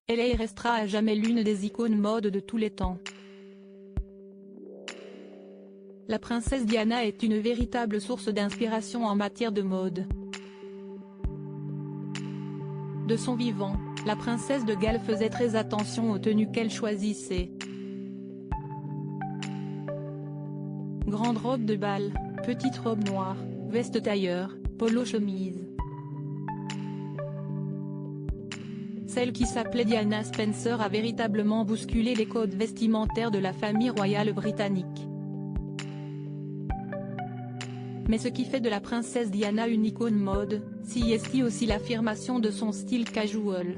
Elle restera à jamais l'une des icônes mode de tous les temps. La princesse Diana est une véritable source d'inspiration en matière de mode. De son vivant, la princesse de Galles faisait très attention aux tenues qu'elle choisissait. Grande robe de bal, petite robe noire, veste tailleur, polo chemise. Celle qui s'appelait Diana Spencer a véritablement bousculé les codes vestimentaires de la famille royale britannique. Mais ce qui fait de la princesse Diana une icône mode, c'est aussi l'affirmation de son style casual.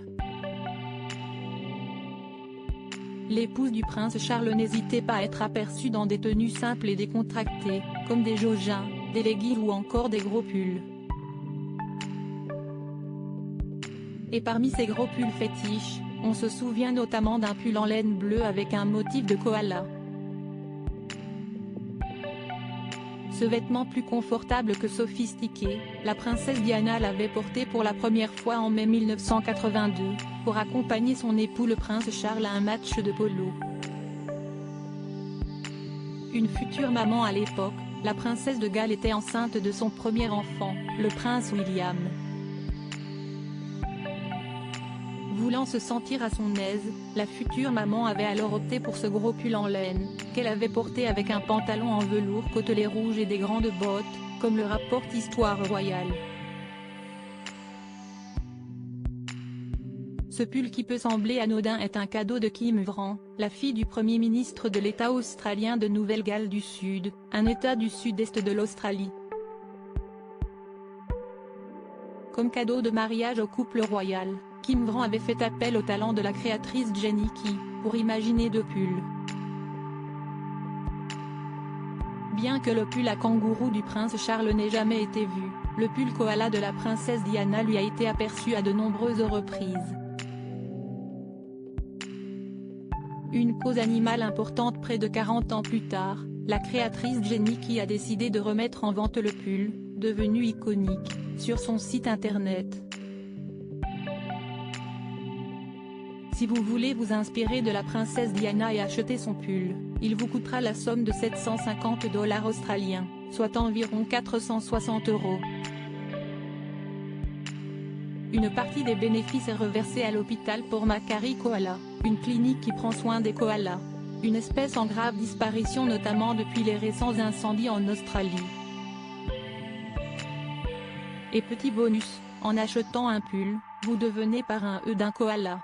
L'épouse du prince Charles n'hésitait pas à être aperçue dans des tenues simples et décontractées, comme des joggings, des leggings ou encore des gros pulls. Et parmi ces gros pulls fétiches, on se souvient notamment d'un pull en laine bleue avec un motif de koala. Ce vêtement plus confortable que sophistiqué, la princesse Diana l'avait porté pour la première fois en mai 1982, pour accompagner son époux le prince Charles à un match de polo. Une future maman à l'époque, la princesse de Galles était enceinte de son premier enfant, le prince William. Voulant se sentir à son aise, la future maman avait alors opté pour ce gros pull en laine, qu'elle avait porté avec un pantalon en velours côtelé rouge et des grandes bottes, comme le rapporte Histoire royale. Ce pull qui peut sembler anodin est un cadeau de Kim Vran, la fille du Premier ministre de l'État australien de Nouvelle-Galles du Sud, un État du sud-est de l'Australie. Comme cadeau de mariage au couple royal, Kim Vran avait fait appel au talent de la créatrice Jenny Key, pour imaginer deux pulls. Bien que le pull à kangourou du prince Charles n'ait jamais été vu, le pull koala de la princesse Diana lui a été aperçu à de nombreuses reprises. Une cause animale importante près de 40 ans plus tard, la créatrice Jenny Key a décidé de remettre en vente le pull, devenu iconique, sur son site internet. Si vous voulez vous inspirer de la princesse Diana et acheter son pull, il vous coûtera la somme de 750 $ australiens, soit environ 460 €. Une partie des bénéfices est reversée à l'hôpital pour Macquarie Koala, une clinique qui prend soin des koalas, une espèce en grave disparition notamment depuis les récents incendies en Australie. Et petit bonus, en achetant un pull, vous devenez parrain d'un koala.